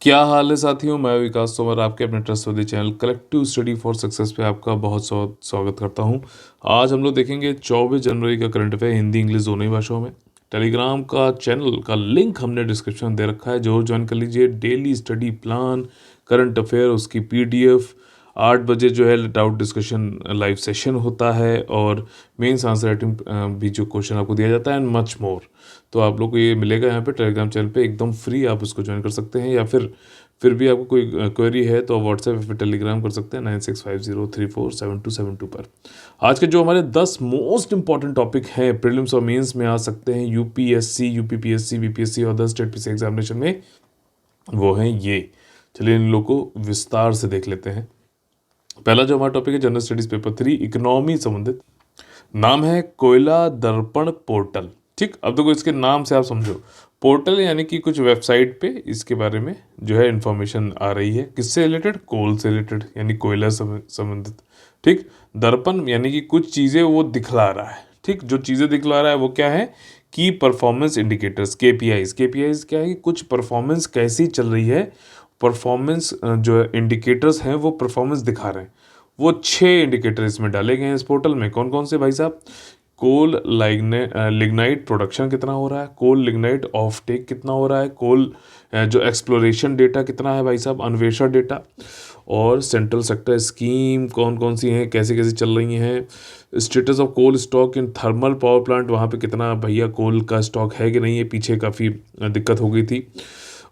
क्या हाल है साथियों। मैं विकास तोमर आपके अपने trustworthy channel collective study for success पे आपका बहुत स्वागत करता हूं। आज हम लोग देखेंगे 24 जनवरी का करंट अफेयर हिंदी इंग्लिश दोनों ही भाषाओं में। टेलीग्राम का चैनल का लिंक हमने डिस्क्रिप्शन में दे रखा है, जरूर ज्वाइन कर लीजिए। Daily study plan, current affair, उसकी पीडीएफ, 8 बजे जो है डाउट डिस्कशन लाइव सेशन होता है, और मेंस आंसर राइटिंग भी जो क्वेश्चन आपको दिया जाता है, एंड मच मोर। तो आप लोग को ये मिलेगा यहाँ पे टेलीग्राम चैनल पे एकदम फ्री, आप उसको ज्वाइन कर सकते हैं। या फिर भी आपको कोई क्वेरी है तो आप व्हाट्सएप या फिर टेलीग्राम कर सकते हैं 9650347272 पर। आज के जो हमारे 10 मोस्ट इंपॉर्टेंट टॉपिक हैं, प्रीलिम्स और मेंस में आ सकते हैं, यूपीएससी, यूपीपीएससी, बीपीएससी और अदर स्टेट पीसी एग्जामिनेशन में, वो हैं ये। चलिए इन लोग को विस्तार से देख लेते हैं। पहला जो हमारा टॉपिक है जनरल स्टडीज पेपर 3 इकोनॉमी संबंधित, नाम है कोयला दर्पण पोर्टल। ठीक, अब देखो इसके नाम से आप समझो, पोर्टल यानी कि कुछ वेबसाइट पे इसके बारे में जो है इंफॉर्मेशन आ रही है। किससे रिलेटेड? कोल से रिलेटेड, यानी कोयला संबंधित। ठीक, दर्पण यानी कि कुछ चीज़ें वो दिखला रहा है। ठीक, जो चीज़ें दिखला रहा है वो क्या है? की परफॉर्मेंस इंडिकेटर्स, केपीआईज। केपीआईज क्या है कि कुछ परफॉर्मेंस कैसी चल रही है, परफॉर्मेंस जो इंडिकेटर्स हैं वो परफॉर्मेंस दिखा रहे हैं। वो 6 इंडिकेटर इसमें डाले गए हैं इस पोर्टल में। कौन कौन से भाई साहब? कोल लिग्नाइट प्रोडक्शन कितना हो रहा है, कोल लिग्नाइट ऑफ टेक कितना हो रहा है, कोल जो एक्सप्लोरेशन डेटा कितना है भाई साहब, अन्वेषण डेटा, और सेंट्रल सेक्टर स्कीम कौन कौन सी हैं, कैसे कैसे चल रही हैं, status of coal stock in thermal power plant, वहाँ पे कितना भैया कोल का स्टॉक है कि नहीं है, पीछे काफ़ी दिक्कत हो गई थी।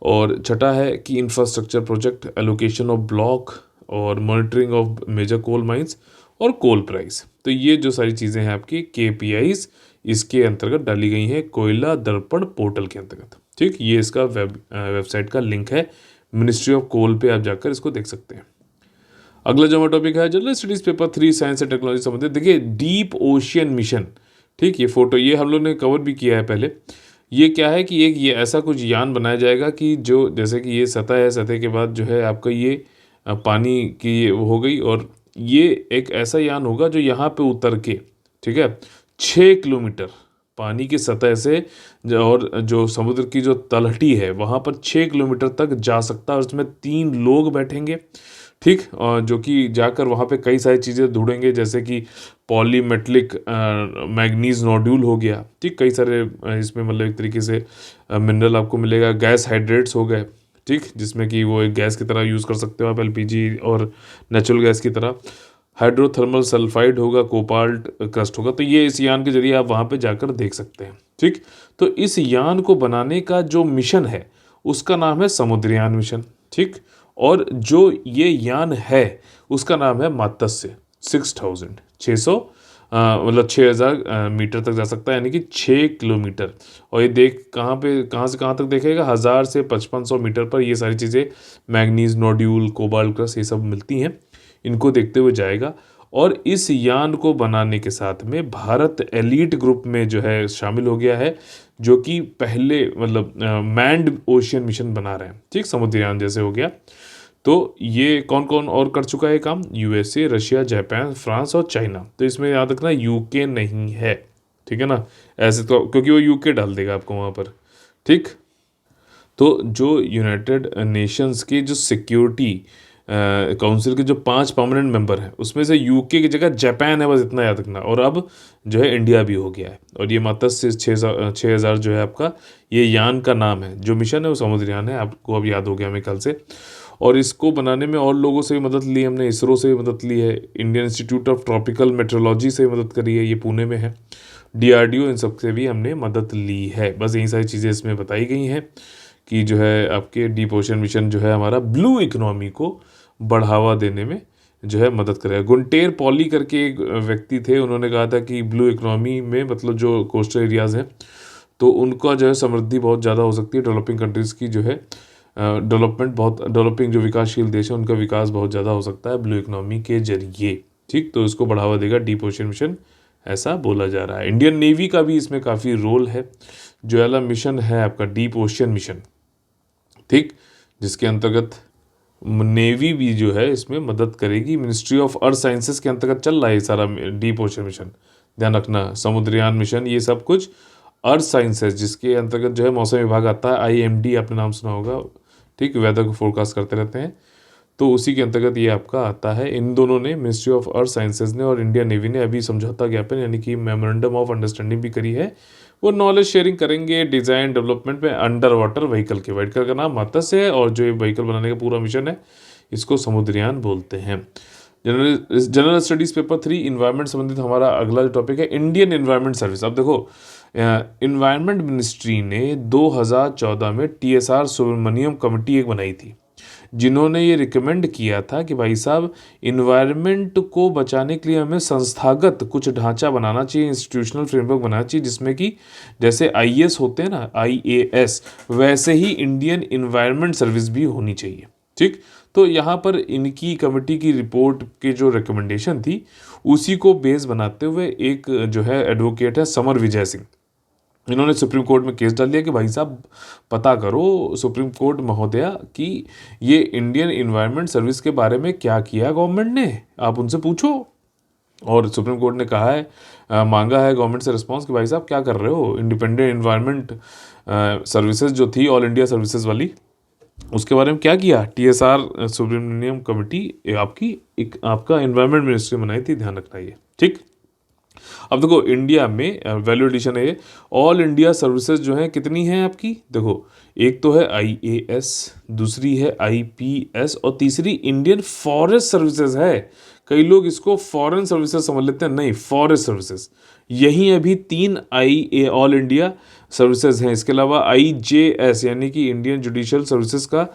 और छठा है कि infrastructure project, allocation of block, और monitoring of major coal mines, और कोल प्राइस। तो ये जो सारी चीज़ें हैं आपकी केपीआईज इसके अंतर्गत डाली गई हैं कोयला दर्पण पोर्टल के अंतर्गत। ठीक, ये इसका वेबसाइट का लिंक है, मिनिस्ट्री ऑफ कोल पे आप जाकर इसको देख सकते हैं। अगला जो हमारा टॉपिक है general studies paper 3 science and technology संबंधित, देखिए डीप ओशियन मिशन। ठीक, ये फोटो ये हम लोग ने कवर भी किया है पहले। ये क्या है कि एक ये ऐसा कुछ यान बनाया जाएगा कि जो जैसे कि ये सतह है, सतह के बाद जो है आपका ये पानी की ये वो हो गई, और ये एक ऐसा यान होगा जो यहाँ पे उतर के, ठीक है, 6 किलोमीटर पानी की सतह से और जो समुद्र की जो तलहटी है वहाँ पर 6 किलोमीटर तक जा सकता है, और उसमें 3 लोग बैठेंगे। ठीक, और जो कि जाकर वहाँ पे कई सारी चीज़ें ढूंढेंगे, जैसे कि पॉलीमेटलिक मैग्नीज नोड्यूल हो गया। ठीक, कई सारे इसमें मतलब एक तरीके से मिनरल आपको मिलेगा। गैस हाइड्रेट्स हो गए, ठीक, जिसमें कि वो एक गैस की तरह यूज़ कर सकते हो आप, एलपीजी और नेचुरल गैस की तरह। हाइड्रोथर्मल सल्फाइड होगा, कोबाल्ट क्रस्ट होगा। तो ये इस यान के जरिए आप वहाँ पे जाकर देख सकते हैं। ठीक, तो इस यान को बनाने का जो मिशन है उसका नाम है समुद्रयान मिशन। ठीक, और जो ये यान है उसका नाम है मत्स्य। 6,600 मतलब 6,000 मीटर तक जा सकता है, यानी कि 6 किलोमीटर। और ये देख कहाँ से कहाँ तक देखेगा? 1,000 से 5,500 मीटर पर ये सारी चीज़ें, मैग्नीज नोड्यूल, कोबाल्ट क्रस्ट, ये सब मिलती हैं। इनको देखते हुए जाएगा। और इस यान को बनाने के साथ में भारत एलीट ग्रुप में जो है शामिल हो गया है, जो कि पहले मतलब मैन्ड ओशियन मिशन बना रहे हैं। ठीक, समुद्रयान जैसे हो गया। तो ये कौन कौन और कर चुका है काम? यूएसए, रशिया, जापान, फ्रांस और चाइना। तो इसमें याद रखना यूके नहीं है। ठीक है ना, ऐसे तो क्योंकि वो यूके डाल देगा आपको वहाँ पर। ठीक, तो जो यूनाइटेड नेशंस की जो सिक्योरिटी काउंसिल के जो 5 परमानेंट मेंबर हैं उसमें से यूके की जगह जापान है, बस इतना याद रखना। और अब जो है इंडिया भी हो गया है। और ये मत्स्य 6,000 जो है आपका ये यान का नाम है। जो मिशन है वो समुद्रयान है, आपको अब याद हो गया मेरे ख्याल से। और इसको बनाने में और लोगों से भी मदद ली हमने, इसरो से भी मदद ली है, Indian institute of tropical metrology से भी मदद करी है, ये पुणे में है, डीआरडीओ, इन सब से भी हमने मदद ली है। बस यही सारी चीज़ें इसमें बताई गई हैं कि जो है आपके डीप ओशन मिशन जो है हमारा ब्लू इकोनॉमी को बढ़ावा देने में जो है मदद करेगा। गुंटेर पॉली करके एक व्यक्ति थे, उन्होंने कहा था कि ब्लू इकोनॉमी में मतलब जो कोस्टल एरियाज़ हैं तो उनका जो है समृद्धि बहुत ज़्यादा हो सकती है। डेवलपिंग कंट्रीज़ की जो है डेवलपिंग जो विकासशील देश है उनका विकास बहुत ज़्यादा हो सकता है ब्लू इकोनॉमी के जरिए। ठीक, तो इसको बढ़ावा देगा डीप ओशन मिशन, ऐसा बोला जा रहा है। इंडियन नेवी का भी इसमें काफ़ी रोल है। जो वाला मिशन है आपका डीप ओशन मिशन, ठीक, जिसके अंतर्गत नेवी भी जो है इसमें मदद करेगी। मिनिस्ट्री ऑफ अर्थ साइंसेस के अंतर्गत चल रहा है सारा डीप ओशन मिशन, ध्यान रखना। समुद्रयान मिशन ये सब कुछ अर्थ साइंसेस जिसके अंतर्गत जो है मौसम विभाग आता है, आईएमडी आपने नाम सुना होगा। ठीक, वेदर को फोरकास्ट करते रहते हैं। तो उसी के अंतर्गत ये आपका आता है। इन दोनों ने, मिनिस्ट्री ऑफ अर्थ साइंसेज ने और इंडियन नेवी ने अभी समझौता ज्ञापन यानी कि मेमोरेंडम ऑफ अंडरस्टैंडिंग भी करी है। वो नॉलेज शेयरिंग करेंगे डिज़ाइन डेवलपमेंट में अंडर वाटर व्हीकल के। व्हीकल का नाम मत्स्य है और जो ये व्हीकल बनाने का पूरा मिशन है इसको समुद्रयान बोलते हैं। जनरल स्टडीज़ पेपर 3 इन्वायरमेंट संबंधित हमारा अगला जो टॉपिक है इंडियन इन्वायरमेंट सर्विस। अब देखो, इन्वायरमेंट मिनिस्ट्री ने 2014 में TSR सुब्रमण्यम कमेटी एक बनाई थी, जिन्होंने ये रिकमेंड किया था कि भाई साहब इन्वायरमेंट को बचाने के लिए हमें संस्थागत कुछ ढांचा बनाना चाहिए, इंस्टीट्यूशनल फ्रेमवर्क बनाना चाहिए, जिसमें कि जैसे IAS होते हैं ना, IAS, वैसे ही इंडियन इन्वायरमेंट सर्विस भी होनी चाहिए। ठीक, तो यहाँ पर इनकी कमेटी की रिपोर्ट की जो रिकमेंडेशन थी उसी को बेस बनाते हुए एक जो है एडवोकेट है समर विजय सिंह, इन्होंने सुप्रीम कोर्ट में केस डाल दिया कि भाई साहब पता करो सुप्रीम कोर्ट महोदया कि ये इंडियन इन्वायरमेंट सर्विस के बारे में क्या किया गवर्नमेंट ने, आप उनसे पूछो। और सुप्रीम कोर्ट ने कहा है, मांगा है गवर्नमेंट से रिस्पांस कि भाई साहब क्या कर रहे हो, इंडिपेंडेंट इन्वायरमेंट सर्विसेज जो थी ऑल इंडिया सर्विसेज वाली, उसके बारे में क्या किया। TSR सुब्रमण्यम कमेटी आपका इन्वायरमेंट मिनिस्ट्री बनाई थी, ध्यान रखना ये। ठीक, अब देखो इंडिया में वैल्यू एडिशन है, ऑल इंडिया सर्विसेज जो है कितनी है आपकी, देखो एक तो है IAS, दूसरी है IPS और तीसरी इंडियन फॉरेस्ट सर्विसेज है। कई लोग इसको फॉरेन सर्विसेज समझ लेते हैं, नहीं, फॉरेस्ट सर्विसेज। यही अभी 3 ऑल इंडिया सर्विसेज हैं। इसके अलावा IJS यानी कि इंडियन जुडिशियल सर्विसेज का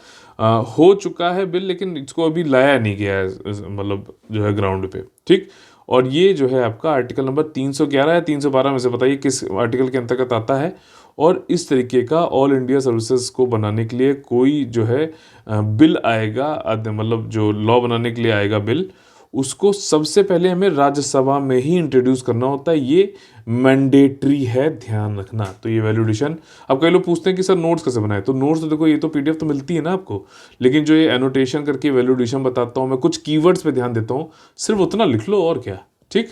हो चुका है बिल, लेकिन इसको अभी लाया नहीं गया है, मतलब जो है ग्राउंड पे। ठीक, और ये जो है आपका आर्टिकल नंबर 311 या 312 में से बताइए किस आर्टिकल के अंतर्गत आता है। और इस तरीके का ऑल इंडिया सर्विसेज को बनाने के लिए कोई जो है बिल आएगा, मतलब जो लॉ बनाने के लिए आएगा बिल, उसको सबसे पहले हमें राज्यसभा में ही इंट्रोड्यूस करना होता है। ये मैंडेटरी है, ध्यान रखना। तो ये वैल्यूडेशन, अब कई लोग पूछते हैं कि सर नोट्स कैसे बनाए, तो नोट्स तो देखो ये तो PDF तो मिलती है ना आपको, लेकिन जो ये एनोटेशन करके वैल्यूडेशन बताता हूँ मैं, कुछ कीवर्ड्स पे ध्यान देता हूँ, सिर्फ उतना लिख लो और क्या। ठीक,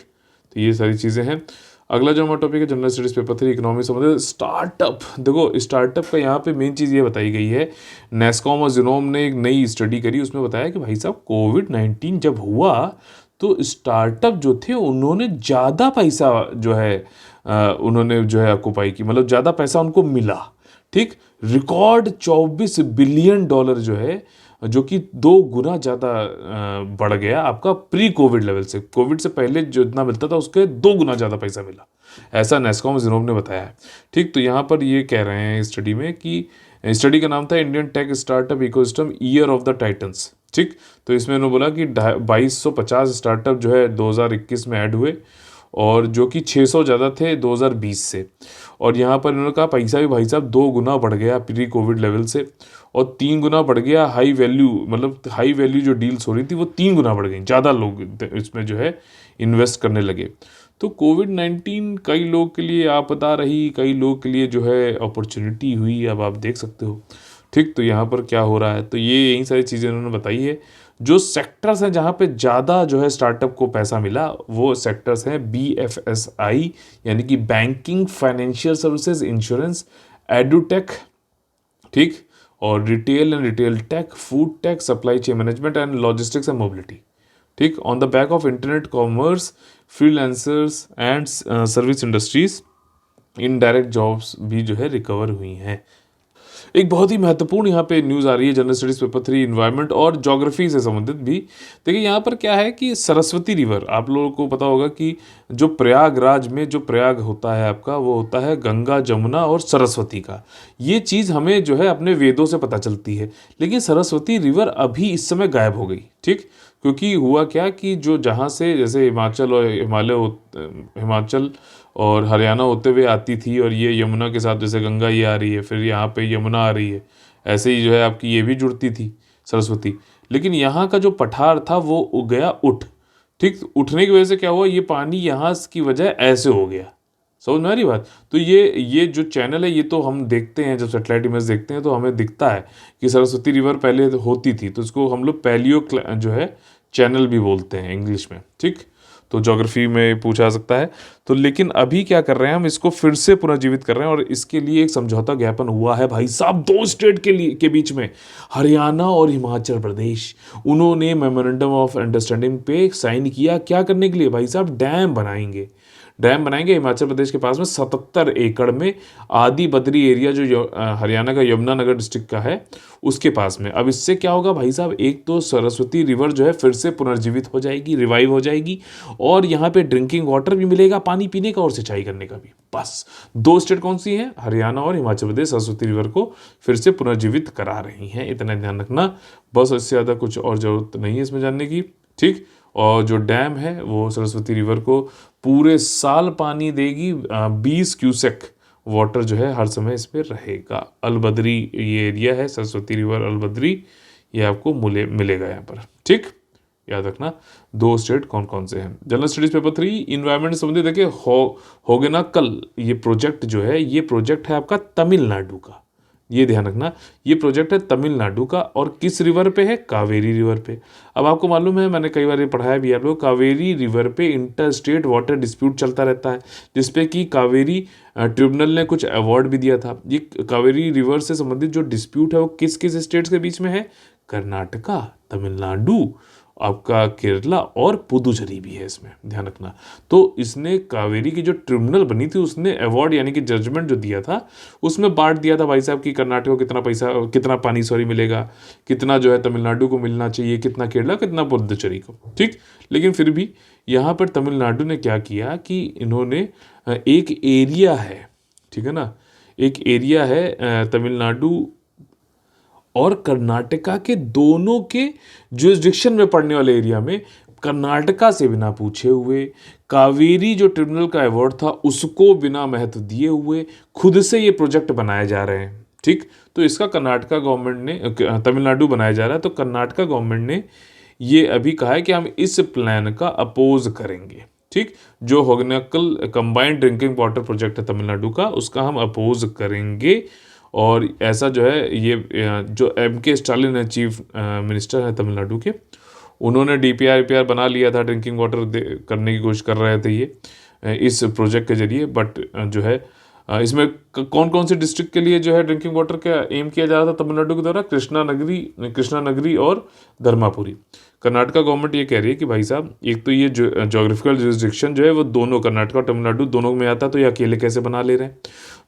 तो ये सारी चीज़ें हैं। अगला जो हमारा टॉपिक है जनरल स्टडीज पेपर 3 इकोनॉमिक्स संबंधित स्टार्टअप। देखो स्टार्टअप का यहाँ पे मेन चीज़ ये बताई गई है, नेस्कॉम और जिनोम ने एक नई स्टडी करी, उसमें बताया कि भाई साहब कोविड-19 जब हुआ तो स्टार्टअप जो थे उन्होंने ज़्यादा पैसा जो है उन्होंने जो है ऑक्यूपाई की, मतलब ज़्यादा पैसा उनको मिला। ठीक, रिकॉर्ड $24 बिलियन जो है, जो कि 2 गुना ज़्यादा बढ़ गया आपका प्री कोविड लेवल से। कोविड से पहले जितना मिलता था उसके 2 गुना ज़्यादा पैसा मिला, ऐसा नेस्कॉम जिनोम ने बताया है। ठीक, तो यहाँ पर ये कह रहे हैं स्टडी में कि स्टडी का नाम था Indian tech startup ecosystem year of the titans. ठीक, तो इसमें उन्होंने बोला कि 2250 स्टार्टअप जो है 2021 में ऐड हुए, और जो कि 600 ज़्यादा थे 2020 से। और यहाँ पर इन्होंने कहा पैसा भी भाई साहब 2 गुना बढ़ गया प्री कोविड लेवल से, और 3 गुना बढ़ गया हाई वैल्यू, मतलब हाई वैल्यू जो डील्स हो रही थी वो 3 गुना बढ़ गई, ज़्यादा लोग इसमें जो है इन्वेस्ट करने लगे। तो कोविड-19 कई लोग के लिए आपदा रही, कई लोग के लिए जो है अपॉर्चुनिटी हुई, अब आप देख सकते हो। ठीक, तो यहाँ पर क्या हो रहा है, तो ये यही सारी चीज़ें उन्होंने बताई है। जो सेक्टर्स हैं जहाँ पे ज़्यादा जो है स्टार्टअप को पैसा मिला, वो सेक्टर्स हैं BFSI यानी कि banking, financial services, insurance, edutech, ठीक, और retail and retail tech, food tech, supply chain management and logistics and mobility. ठीक, on the back of internet commerce, freelancers and service industries, indirect jobs भी जो है recover हुई हैं। एक बहुत ही महत्वपूर्ण यहाँ पे न्यूज़ आ रही है जनरल स्टडीज़ पेपर 3 इन्वायरमेंट और ज्योग्राफी से संबंधित भी। देखिए यहाँ पर क्या है कि सरस्वती रिवर, आप लोगों को पता होगा कि जो प्रयागराज में जो प्रयाग होता है आपका, वो होता है गंगा, जमुना और सरस्वती का। ये चीज़ हमें जो है अपने वेदों से पता चलती है, लेकिन सरस्वती रिवर अभी इस समय गायब हो गई। ठीक, क्योंकि हुआ क्या कि जो जहाँ से जैसे हिमाचल और हरियाणा होते हुए आती थी, और ये यमुना के साथ जैसे गंगा ये आ रही है, फिर यहाँ पे यमुना आ रही है, ऐसे ही जो है आपकी ये भी जुड़ती थी सरस्वती। लेकिन यहाँ का जो पठार था वो उग गया उठ। ठीक, उठने की वजह से क्या हुआ, ये पानी यहाँ की वजह ऐसे हो गया। समझ में आ रही बात। तो ये जो चैनल है, ये तो हम देखते हैं, जब सेटेलाइट इमेज देखते हैं तो हमें दिखता है कि सरस्वती रिवर पहले होती थी, तो इसको हम लोग पैलियो जो है चैनल भी बोलते हैं इंग्लिश में। ठीक, तो ज्योग्राफी में पूछा जा सकता है। तो लेकिन अभी क्या कर रहे हैं, हम इसको फिर से पुनर्जीवित कर रहे हैं और इसके लिए एक समझौता ज्ञापन हुआ है भाई साहब, दो स्टेट के बीच में, हरियाणा और हिमाचल प्रदेश। उन्होंने मेमोरेंडम ऑफ अंडरस्टैंडिंग पे साइन किया। क्या करने के लिए भाई साहब? डैम बनाएंगे हिमाचल प्रदेश के पास में 77 एकड़ में, आदि बद्री एरिया जो हरियाणा का यमुनानगर डिस्ट्रिक्ट का है उसके पास में। अब इससे क्या होगा भाई साहब, एक तो सरस्वती रिवर जो है फिर से पुनर्जीवित हो जाएगी, रिवाइव हो जाएगी, और यहाँ पे ड्रिंकिंग वाटर भी मिलेगा, पानी पीने का और सिंचाई करने का भी। बस दो स्टेट कौन सी हैं? हरियाणा और हिमाचल प्रदेश सरस्वती रिवर को फिर से पुनर्जीवित करा रही हैं। इतना ध्यान रखना, बस इससे ज़्यादा कुछ और ज़रूरत नहीं है इसमें जानने की, ठीक। और जो डैम है वो सरस्वती रिवर को पूरे साल पानी देगी, 20 क्यूसेक वाटर जो है हर समय इसमें रहेगा। अलबद्री ये एरिया है, सरस्वती रिवर अलबद्री, ये आपको मिलेगा यहाँ पर, ठीक। याद रखना दो स्टेट कौन कौन से हैं। जनरल स्टडीज पेपर 3 इन्वायरमेंट संबंधी देखिए, होगे ना कल, ये प्रोजेक्ट जो है, ये प्रोजेक्ट है आपका तमिलनाडु का, ये ध्यान रखना। ये प्रोजेक्ट है तमिलनाडु का, और किस रिवर पे है? कावेरी रिवर पे। अब आपको मालूम है, मैंने कई बार ये पढ़ाया भी आप लोग, कावेरी रिवर पे इंटर स्टेट वाटर डिस्प्यूट चलता रहता है, जिसपे कि कावेरी ट्रिब्यूनल ने कुछ अवार्ड भी दिया था। ये कावेरी रिवर से संबंधित जो डिस्प्यूट है वो किस किस स्टेट्स के बीच में है? कर्नाटका, तमिलनाडु, आपका केरला और पुदुचेरी भी है इसमें, ध्यान रखना। तो इसने कावेरी की जो ट्रिब्यूनल बनी थी उसने अवार्ड यानी कि जजमेंट जो दिया था उसमें बांट दिया था भाई साहब कि कर्नाटक को कितना पानी मिलेगा, कितना जो है तमिलनाडु को मिलना चाहिए, कितना केरला, कितना पुदुचेरी को, ठीक। लेकिन फिर भी यहाँ पर तमिलनाडु ने क्या किया कि इन्होंने एक एरिया है, ठीक है ना, एक एरिया है तमिलनाडु और कर्नाटका के दोनों के जुरिस्डिक्शन में पड़ने वाले एरिया में, कर्नाटका से बिना पूछे हुए, कावेरी जो ट्रिब्यूनल का अवार्ड था उसको बिना महत्व दिए हुए खुद से ये प्रोजेक्ट बनाए जा रहे हैं, ठीक। तो इसका कर्नाटका गवर्नमेंट ने, तमिलनाडु बनाया जा रहा है, तो कर्नाटका गवर्नमेंट ने ये अभी कहा है कि हम इस प्लान का अपोज करेंगे, ठीक। जो होगनकल कंबाइंड ड्रिंकिंग वाटर प्रोजेक्ट है तमिलनाडु का, उसका हम अपोज करेंगे। और ऐसा जो है ये जो M.K. स्टालिन है, चीफ मिनिस्टर है तमिलनाडु के, उन्होंने DPR बना लिया था, ड्रिंकिंग वाटर करने की कोशिश कर रहे थे ये इस प्रोजेक्ट के जरिए। बट जो है इसमें कौन कौन से डिस्ट्रिक्ट के लिए जो है ड्रिंकिंग वाटर का एम किया जा रहा था तमिलनाडु के द्वारा? कृष्णा नगरी और धर्मापुरी। कर्नाटका गवर्नमेंट ये कह रही है कि भाई साहब, एक तो ये जोग्राफिकल जुरिस्डिक्शन जो है वो दोनों कर्नाटका और तमिलनाडु दोनों में आता, तो ये अकेले कैसे बना ले रहे हैं।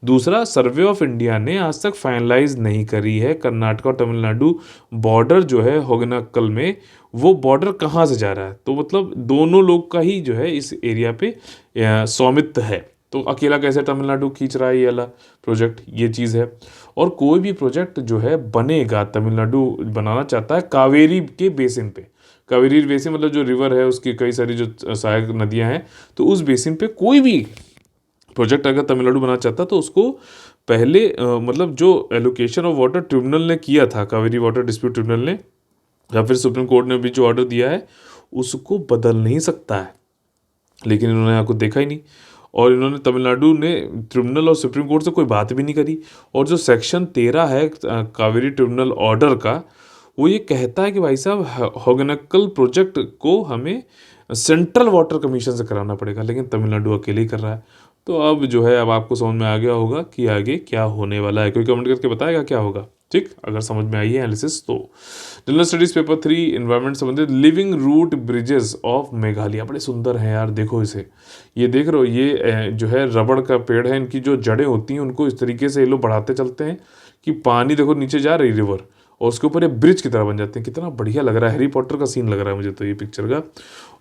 दूसरा, सर्वे ऑफ इंडिया ने आज तक फाइनलाइज नहीं करी है कर्नाटका और तमिलनाडु बॉर्डर जो है होगनकल में, वो बॉर्डर कहाँ से जा रहा है। तो मतलब दोनों लोग का ही जो है इस एरिया पे स्वामित्व है, तो अकेला कैसे तमिलनाडु खींच रहा है ये वाला प्रोजेक्ट, ये चीज़ है। और कोई भी प्रोजेक्ट जो है बनेगा, तमिलनाडु बनाना चाहता है कावेरी के बेसिन पे। कावेरी बेसिन मतलब जो रिवर है उसकी कई सारी जो सहायक नदियां हैं, तो उस बेसिन पे कोई भी प्रोजेक्ट अगर तमिलनाडु बनाना चाहता तो उसको पहले मतलब जो एलोकेशन ऑफ वाटर ट्रिब्यूनल ने किया था, कावेरी वाटर डिस्प्यूट ट्रिब्यूनल ने, या फिर सुप्रीम कोर्ट ने भी जो ऑर्डर दिया है उसको बदल नहीं सकता है। लेकिन इन्होंने यहाँ को देखा ही नहीं, और इन्होंने तमिलनाडु ने ट्रिब्यूनल और सुप्रीम कोर्ट से कोई बात भी नहीं करी। और जो सेक्शन 13 है कावेरी ट्रिब्यूनल ऑर्डर का, वो ये कहता है कि भाई साहब होगनकल प्रोजेक्ट को हमें सेंट्रल वाटर कमीशन से कराना पड़ेगा, लेकिन तमिलनाडु अकेले ही कर रहा है। तो अब जो है, अब आपको समझ में आ गया होगा कि आगे क्या होने वाला है। कोई कमेंट करके बताएगा क्या होगा, ठीक। अगर समझ में आई है एनालिसिस तो। जनरल स्टडीज पेपर 3 इन्वायरमेंट संबंधित, living root bridges of Meghalaya, बड़े सुंदर हैं यार, देखो इसे, ये देख रहे हो, ये जो है रबड़ का पेड़ है, इनकी जो जड़ें होती हैं उनको इस तरीके से ये लोग बढ़ाते चलते हैं कि पानी देखो नीचे जा रही रिवर, और उसके ऊपर ये ब्रिज की तरह बन जाते हैं। कितना बढ़िया लग रहा है, हैरी पॉटर का सीन लग रहा है मुझे तो ये पिक्चर का।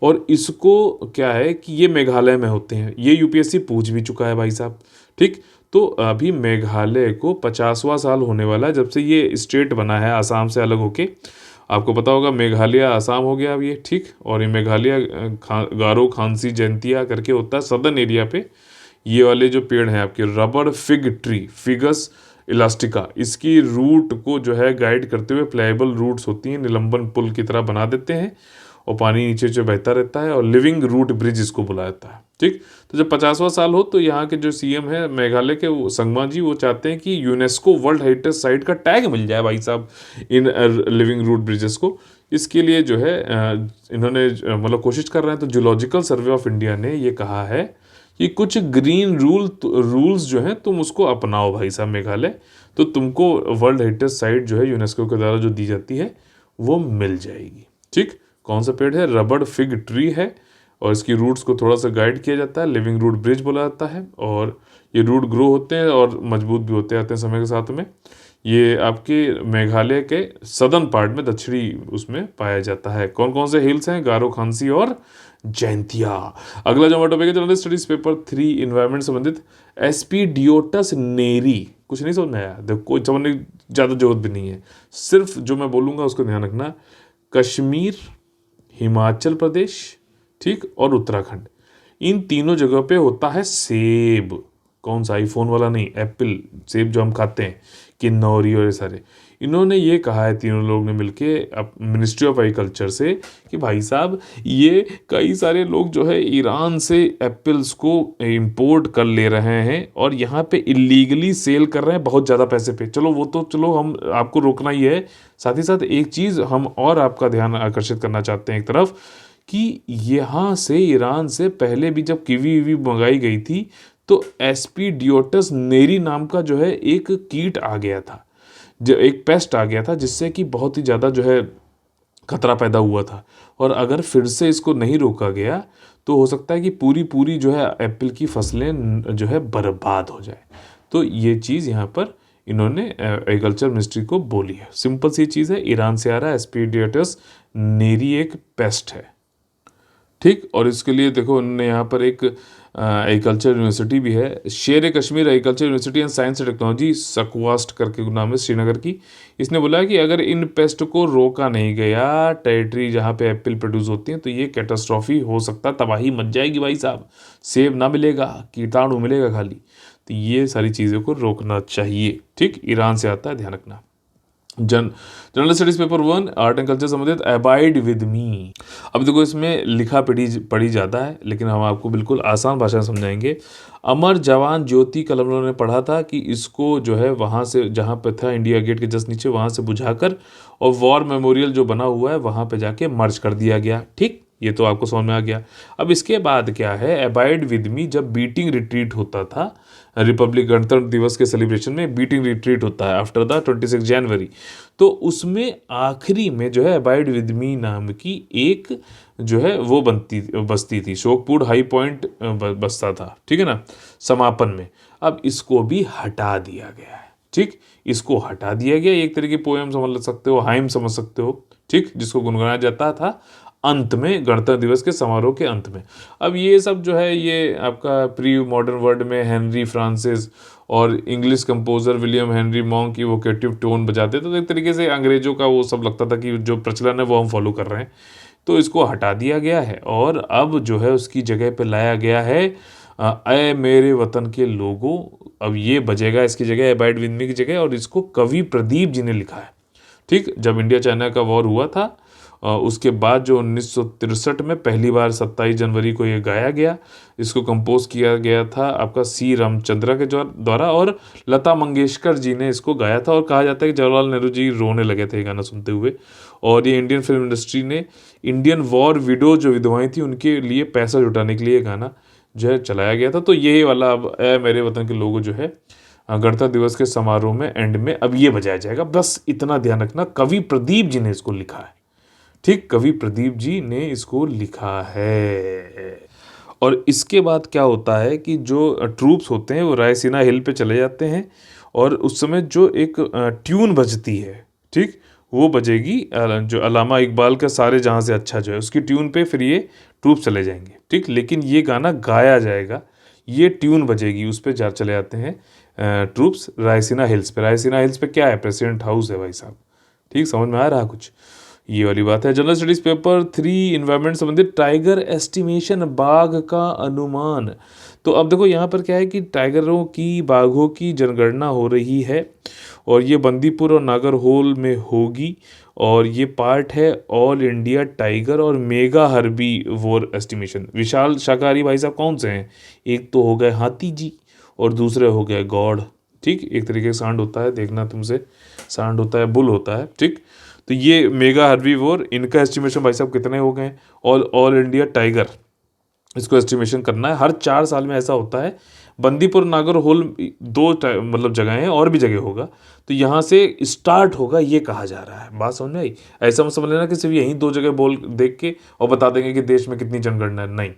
और इसको क्या है कि ये मेघालय में होते हैं, ये UPSC पूछ भी चुका है भाई साहब, ठीक। तो अभी मेघालय को 50वां साल होने वाला है जब से ये स्टेट बना है आसाम से अलग होके। आपको पता होगा मेघालय आसाम हो गया अब ये, ठीक। और ये मेघालय गारो खांसी जयंतिया करके होता है सदर्न एरिया पे। ये वाले जो पेड़ हैं आपके रबड़ फिग ट्री, फिगस इलास्टिका, इसकी रूट को जो है गाइड करते हुए प्लेएबल रूट्स होती हैं, निलंबन पुल की तरह बना देते हैं, और पानी नीचे से बहता रहता है, और लिविंग रूट ब्रिज इसको बुलाया जाता है, ठीक। तो जब 50वां साल हो तो यहाँ के जो CM है मेघालय के, संगमा जी, वो चाहते हैं कि यूनेस्को वर्ल्ड हेरिटेज साइट का टैग मिल जाए भाई साहब इन लिविंग रूट ब्रिजेस को। इसके लिए जो है इन्होंने मतलब कोशिश कर रहे हैं। तो जूलॉजिकल सर्वे ऑफ इंडिया ने ये कहा है कि कुछ ग्रीन रूल्स जो हैं तुम उसको अपनाओ भाई साहब मेघालय, तो तुमको वर्ल्ड हेरिटेज साइट जो है यूनेस्को के द्वारा जो दी जाती है वो मिल जाएगी। ठीक, कौन सा पेड़ है? रबड़ फिग ट्री है, और इसकी रूट्स को थोड़ा सा गाइड किया जाता है, लिविंग रूट ब्रिज बोला जाता है, और ये रूट ग्रो होते हैं और मजबूत भी होते जाते हैं समय के साथ में। ये आपके मेघालय के सदर्न पार्ट में, दक्षिणी उसमें पाया जाता है। कौन कौन से हिल्स हैं? गारो, खांसी और जैंतिया। अगला जो टॉपिक है जनरल स्टडीज पेपर 3 इन्वायरमेंट संबंधित, एस्पीडियोटस नेरी। कुछ नहीं समझ में आया? देखो, कोई समझने की ज़्यादा जरूरत भी नहीं है, सिर्फ जो मैं बोलूँगा उसको ध्यान रखना। कश्मीर, हिमाचल प्रदेश, ठीक, और उत्तराखंड, इन तीनों जगह पे होता है सेब। कौन सा? आईफोन वाला नहीं, एप्पल सेब जो हम खाते हैं, किन्नौरी और ये सारे। इन्होंने ये कहा है, तीनों लोग ने मिलके मिनिस्ट्री ऑफ एग्रीकल्चर से, कि भाई साहब ये कई सारे लोग जो है ईरान से एप्पल्स को इंपोर्ट कर ले रहे हैं और यहाँ पे इलीगली सेल कर रहे हैं बहुत ज़्यादा पैसे पे। चलो वो तो चलो हम आपको रोकना ही है, साथ ही साथ एक चीज़ हम और आपका ध्यान आकर्षित करना चाहते हैं एक तरफ, कि यहाँ से ईरान से पहले भी जब कीवी वीवी मंगाई गई थी तो एस्पीडियोटस नेरी नाम का जो है एक कीट आ गया था, जो एक पेस्ट आ गया था, जिससे कि बहुत ही ज़्यादा जो है खतरा पैदा हुआ था। और अगर फिर से इसको नहीं रोका गया तो हो सकता है कि पूरी पूरी जो है एप्पल की फसलें जो है बर्बाद हो जाए। तो ये चीज़ यहाँ पर इन्होंने एग्रीकल्चर मिनिस्ट्री को बोली है। सिंपल सी चीज़ है, ईरान से आ रहा है एस्पीडियोटस नेरी, एक पेस्ट है। ठीक, और इसके लिए देखो उन्होंने यहाँ पर एक एग्रीकल्चर यूनिवर्सिटी भी है, Sher Kashmir agriculture university and science and technology SKUAST करके नाम है, श्रीनगर की। इसने बोला है कि अगर इन पेस्ट को रोका नहीं गया टेरिटरी जहाँ पे एप्पल प्रोड्यूस होती हैं, तो ये कैटास्ट्रॉफी हो सकता, तबाही मच जाएगी भाई साहब। सेब ना मिलेगा, कीटाणु मिलेगा खाली। तो ये सारी चीज़ों को रोकना चाहिए। ठीक, ईरान से आता है, ध्यान रखना। General studies paper 1 art and culture संबंधित, अबाइड विद मी। अब देखो इसमें लिखा पढ़ी ज़्यादा है, लेकिन हम आपको बिल्कुल आसान भाषा में समझाएंगे। अमर जवान ज्योति कलम ने पढ़ा था कि इसको जो है वहाँ से, जहाँ पे था इंडिया गेट के जस्ट नीचे, वहाँ से बुझाकर और वॉर मेमोरियल जो बना हुआ है वहाँ पे जाके मर्ज कर दिया गया। ठीक, ये तो आपको समझ में आ गया। अब इसके बाद क्या है, अबाइड विद मी जब बीटिंग रिट्रीट होता था, रिपब्लिक गणतंत्र दिवस के सेलिब्रेशन में बीटिंग रिट्रीट होता है आफ्टर द 26 जनवरी, तो उसमें आखिरी में जो है अबाइड विद मी नाम की एक जो है वो बसती थी, शोकपुर हाई पॉइंट बसता था, ठीक है ना, समापन में। अब इसको भी हटा दिया गया है। ठीक, इसको हटा दिया गया, एक तरीके पोएम समझ सकते हो, हाइम समझ सकते हो। ठीक, जिसको गुनगुनाया जाता था अंत में, गणतंत्र दिवस के समारोह के अंत में। अब ये सब जो है ये आपका प्री मॉडर्न वर्ल्ड में हेनरी फ्रांसिस और English composer William Henry monk की वोकेटिव टोन बजाते थे, तो एक तरीके से अंग्रेजों का वो सब लगता था कि जो प्रचलन है वो हम फॉलो कर रहे हैं। तो इसको हटा दिया गया है और अब जो है उसकी जगह पे लाया गया है ऐ मेरे वतन के लोगों। अब ये बजेगा इसकी जगह, अबाइड विद मी की जगह, और इसको कवि प्रदीप जी ने लिखा है। ठीक, जब इंडिया चाइना का वॉर हुआ था उसके बाद जो 1963 में पहली बार 27 जनवरी को ये गाया गया, इसको कंपोज किया गया था आपका सी रामचंद्रा के द्वारा, और लता मंगेशकर जी ने इसको गाया था। और कहा जाता है कि जवाहरलाल नेहरू जी रोने लगे थे ये गाना सुनते हुए। और ये इंडियन फिल्म इंडस्ट्री ने इंडियन वॉर विडो जो विधवाएं थी उनके लिए पैसा जुटाने के लिए गाना जो है चलाया गया था। तो यही वाला अब ए मेरे वतन के लोगों जो है गणतंत्र दिवस के समारोह में एंड में अब ये बजाया जाएगा। बस इतना ध्यान रखना, कवि प्रदीप जी ने इसको लिखा है। ठीक, कवि प्रदीप जी ने इसको लिखा है। और इसके बाद क्या होता है कि जो ट्रूप्स होते हैं वो रायसीना हिल पे चले जाते हैं, और उस समय जो एक ट्यून बजती है, ठीक, वो बजेगी जो अलामा इकबाल का सारे जहाँ से अच्छा जो है उसकी ट्यून पे फिर ये ट्रूप चले जाएंगे। ठीक, लेकिन ये गाना गाया जाएगा, ये ट्यून बजेगी, उस पर जा चले जाते हैं ट्रूप्स रायसीना हिल्स पे। रायसीना हिल्स पे क्या है? प्रेसिडेंट हाउस है भाई साहब। ठीक, समझ में आ रहा कुछ? ये वाली बात है। जनरल स्टडीज पेपर 3 इन्वायरमेंट संबंधित, टाइगर एस्टिमेशन, बाघ का अनुमान। तो अब देखो यहाँ पर क्या है कि टाइगरों की, बाघों की जनगणना हो रही है, और ये बंदीपुर और नागरहोल में होगी, और ये पार्ट है ऑल इंडिया टाइगर और मेगा हर्बी वोर एस्टिमेशन। विशाल शाकाहारी भाई साहब कौन से हैं? एक तो हो गए हाथी जी और दूसरे हो गए गौड़। ठीक, एक तरीके का सांड होता है, देखना तुमसे, सांड होता है, बुल होता है, ठीक। तो ये मेगा हर्बीवोर, इनका एस्टिमेशन भाई साहब कितने हो गए? ऑल इंडिया टाइगर, इसको एस्टिमेशन करना है। हर 4 साल में ऐसा होता है। बंदीपुर नागरहोल मतलब जगह है, और भी जगह होगा, तो यहाँ से स्टार्ट होगा ये कहा जा रहा है। बात समझ में आई? ऐसा मत समझ लेना कि सिर्फ यहीं 2 जगह बोल देख के और बता देंगे कि देश में कितनी जनगणना है, नहीं,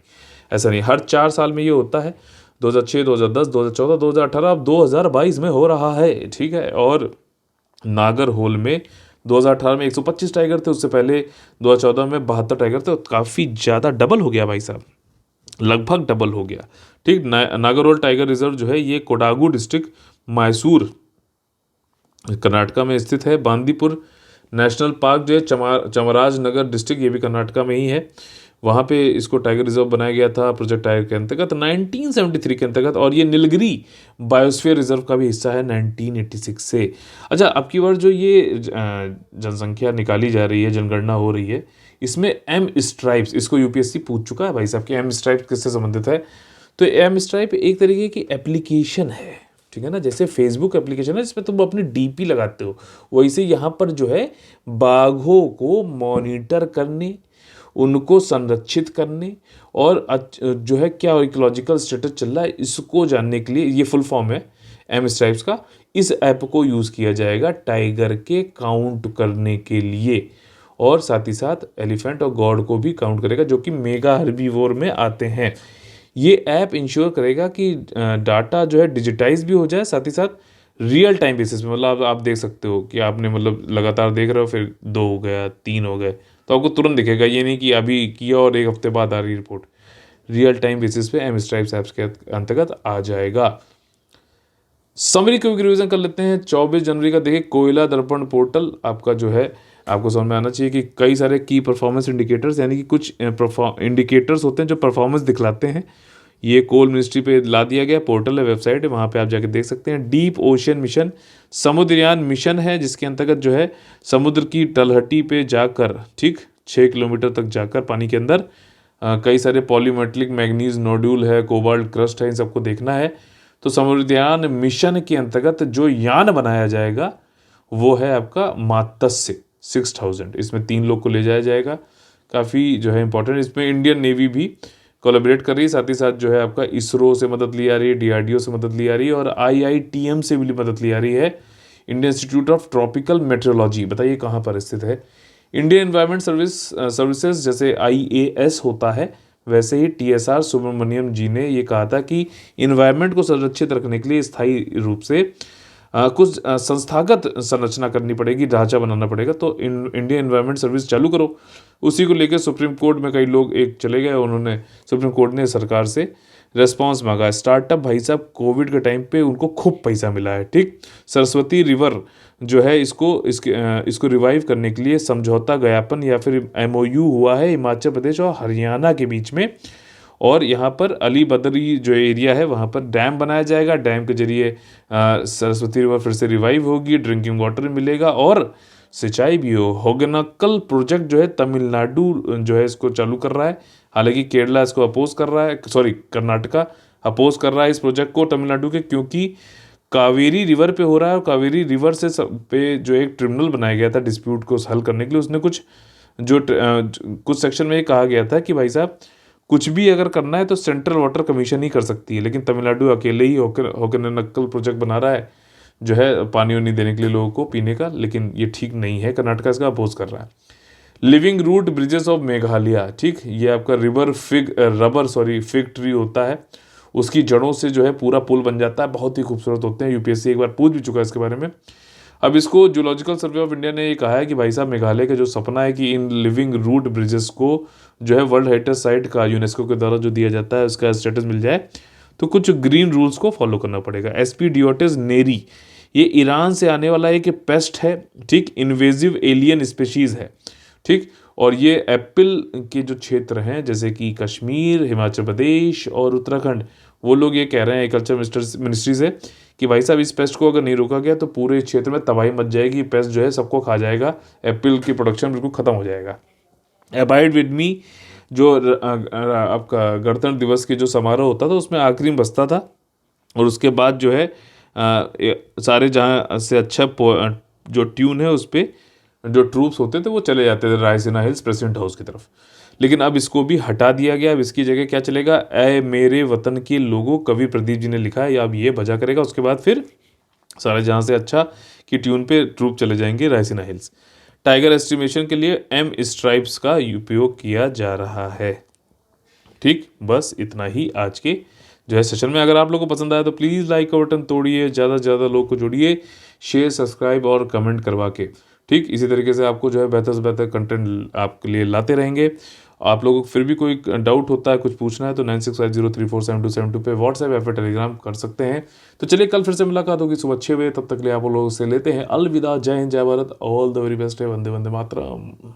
ऐसा नहीं। हर 4 साल में ये होता है। 2006, 2010, 2014, 2018, अब 2022 में हो रहा है, ठीक है। और नागरहोल में 2018 में 125 टाइगर थे, उससे पहले 2014 में 72 टाइगर थे, तो काफ़ी ज़्यादा डबल हो गया भाई साहब, लगभग डबल हो गया, ठीक। नागरहोल टाइगर रिजर्व जो है ये कोडागू डिस्ट्रिक्ट, मैसूर, कर्नाटका में स्थित है। बांदीपुर नेशनल पार्क जो है चामराजनगर डिस्ट्रिक्ट, ये भी कर्नाटका में ही है। वहाँ पे इसको टाइगर रिजर्व बनाया गया था प्रोजेक्ट टाइगर के अंतर्गत 1973 के अंतर्गत, और ये नीलगिरी बायोस्फीयर रिजर्व का भी हिस्सा है 1986 से। अच्छा, अब की बार जो ये जनसंख्या निकाली जा रही है, जनगणना हो रही है, इसमें एम स्ट्राइप्स, इसको यूपीएससी पूछ चुका है भाई साहब कि एम स्ट्राइप्स किससे संबंधित है। तो एम स्ट्राइप एक तरीके की एप्लीकेशन है, ठीक है ना। जैसे फेसबुक एप्लीकेशन है जिसमें तुम अपनी डीपी लगाते हो, वैसे यहाँ पर जो है बाघों को मॉनिटर करने, उनको संरक्षित करने, और जो है क्या इकोलॉजिकल स्टेटस चल रहा है इसको जानने के लिए, ये फुल फॉर्म है एम स्ट्राइप्स का। इस ऐप को यूज़ किया जाएगा टाइगर के काउंट करने के लिए, और साथ ही साथ एलिफेंट और गौड़ को भी काउंट करेगा, जो कि मेगा हर्बीवोर में आते हैं। ये ऐप इंश्योर करेगा कि डाटा जो है डिजिटाइज भी हो जाए, साथ ही साथ रियल टाइम बेसिस में, मतलब आप देख सकते हो कि आपने मतलब लगातार देख रहे हो, फिर 2 हो गया, 3 हो गए, तो आपको तुरंत दिखेगा। ये नहीं कि अभी किया और 1 हफ्ते बाद आ रही रिपोर्ट, रियल टाइम बेसिस पे एम स्ट्राइप्स ऐप्स के अंतर्गत आ जाएगा। समरी क्विक रिवीजन कर लेते हैं। 24 जनवरी का देखिए, कोयला दर्पण पोर्टल आपका जो है, आपको समझ में आना चाहिए कि कई सारे की परफॉर्मेंस इंडिकेटर्स, यानी कि कुछ इंडिकेटर्स होते हैं जो परफॉर्मेंस दिखलाते हैं, ये कोल मिनिस्ट्री पे ला दिया गया। पोर्टल है, वेबसाइट है, वहाँ पे आप जाके देख सकते हैं। Deep ocean mission Samudrayaan mission है, जिसके अंतर्गत जो है समुद्र की तलहटी पे जाकर, ठीक, 6 किलोमीटर तक जाकर पानी के अंदर कई सारे पॉलीमेटलिक मैग्नीज नोड्यूल है, कोबाल्ट क्रस्ट है, इन सबको देखना है। तो समुद्रयान मिशन के अंतर्गत जो यान बनाया जाएगा वो है आपका मात्स्य 6000, इसमें 3 लोग को ले जाया जाएगा। काफ़ी जो है इंपॉर्टेंट, इसमें इंडियन नेवी भी कोलैबोरेट कर रही है, साथ ही साथ जो है आपका इसरो से मदद ली आ रही है, डीआरडीओ से मदद ली आ रही है, और आईआईटीएम से भी मदद ली आ रही है, Indian institute of tropical metrology. बताइए कहाँ पर स्थित है? इंडियन एनवायरमेंट सर्विसेज जैसे आईएएस होता है, वैसे ही टीएसआर सुब्रमण्यम जी ने ये कहा था कि इन्वायरमेंट को संरक्षित रखने के लिए स्थायी रूप से कुछ संस्थागत संरचना करनी पड़ेगी, ढांचा बनाना पड़ेगा। तो इंडियन एनवायरमेंट सर्विस चालू करो। उसी को लेकर सुप्रीम कोर्ट में कई लोग एक चले गए, उन्होंने, सुप्रीम कोर्ट ने सरकार से रेस्पॉन्स मांगा। स्टार्टअप भाई साहब कोविड के टाइम पे उनको खूब पैसा मिला है, ठीक। सरस्वती रिवर जो है इसको रिवाइव करने के लिए समझौता ज्ञापन या फिर एमओयू हुआ है हिमाचल प्रदेश और हरियाणा के बीच में। और यहाँ पर अली बदरी जो एरिया है वहाँ पर डैम बनाया जाएगा। डैम के जरिए सरस्वती रिवर फिर से रिवाइव होगी, ड्रिंकिंग वाटर मिलेगा और सिंचाई भी होगनकल प्रोजेक्ट जो है तमिलनाडु जो है इसको चालू कर रहा है। हालांकि केरला इसको अपोज कर रहा है, सॉरी कर्नाटका अपोज कर रहा है इस प्रोजेक्ट को तमिलनाडु के, क्योंकि कावेरी रिवर पे हो रहा है। और कावेरी रिवर से पे जो एक ट्रिब्यूनल बनाया गया था डिस्प्यूट को हल करने के लिए, उसने कुछ सेक्शन में ये कहा गया था कि भाई साहब कुछ भी अगर करना है तो सेंट्रल वाटर कमीशन ही कर सकती है, लेकिन तमिलनाडु अकेले ही होकर नक्कल प्रोजेक्ट बना रहा है जो है पानी वानी देने के लिए लोगों को पीने का, लेकिन ये ठीक नहीं है। कर्नाटका इसका अपोज कर रहा है। Living root bridges of Meghalaya, ठीक, ये आपका फिग ट्री होता है, उसकी जड़ों से जो है पूरा पुल बन जाता है, बहुत ही खूबसूरत होते हैं। यूपीएससी एक बार पूछ भी चुका है इसके बारे में। अब इसको जूलॉजिकल सर्वे ऑफ इंडिया ने ये कहा है कि भाई साहब मेघालय का जो सपना है कि इन लिविंग रूट ब्रिजेस को जो है वर्ल्ड हेरिटेज साइट का यूनेस्को के द्वारा जो दिया जाता है उसका स्टेटस मिल जाए, तो कुछ ग्रीन रूल्स को फॉलो करना पड़ेगा। एस्पीडियोटिस नेरी, ये ईरान से आने वाला एक पेस्ट है, ठीक, इन्वेजिव एलियन स्पेशीज है, ठीक। और ये एप्पल के जो क्षेत्र हैं जैसे कि कश्मीर, हिमाचल प्रदेश और उत्तराखंड, वो लोग ये कह रहे हैं एग्रीकल्चर मिनिस्ट्री से कि भाई साहब इस पेस्ट को अगर नहीं रोका गया तो पूरे क्षेत्र में तबाही मच जाएगी, पेस्ट जो है सबको खा जाएगा, एप्पल की प्रोडक्शन बिल्कुल ख़त्म हो जाएगा। अबाइड विद मी जो आपका गणतंत्र दिवस के जो समारोह होता था उसमें आखिरी में बसता था, और उसके बाद जो है सारे जहाँ से अच्छा जो ट्यून है उस पर जो ट्रूप्स होते थे वो चले जाते थे रायसीना हिल्स प्रेसिडेंट हाउस की तरफ। लेकिन अब इसको भी हटा दिया गया। अब इसकी जगह क्या चलेगा, ऐ मेरे वतन के लोगों, कवि प्रदीप जी ने लिखा है, या अब ये बजा करेगा। उसके बाद फिर सारे जहाँ से अच्छा की ट्यून पे ट्रूप चले जाएंगे रायसीना हिल्स। टाइगर एस्टिमेशन के लिए एम स्ट्राइप्स का उपयोग किया जा रहा है। ठीक, बस इतना ही आज के जो है सेशन में। अगर आप लोगों को पसंद आया तो प्लीज़ लाइक का बटन तोड़िए, ज़्यादा से ज़्यादा लोग को जोड़िए, शेयर सब्सक्राइब और कमेंट करवा के। ठीक, इसी तरीके से आपको जो है बेहतर से बेहतर कंटेंट आपके लिए लाते रहेंगे। आप लोगों को फिर भी कोई डाउट होता है, कुछ पूछना है तो 9650347272 पे व्हाट्सएप या फिर टेलीग्राम कर सकते हैं। तो चलिए कल फिर से मुलाकात होगी सुबह 6 बजे। तब तक के लिए आप लोगों से लेते हैं अलविदा। जय हिंद, जय Bharat, all the very best है। वंदे वंदे मातरम।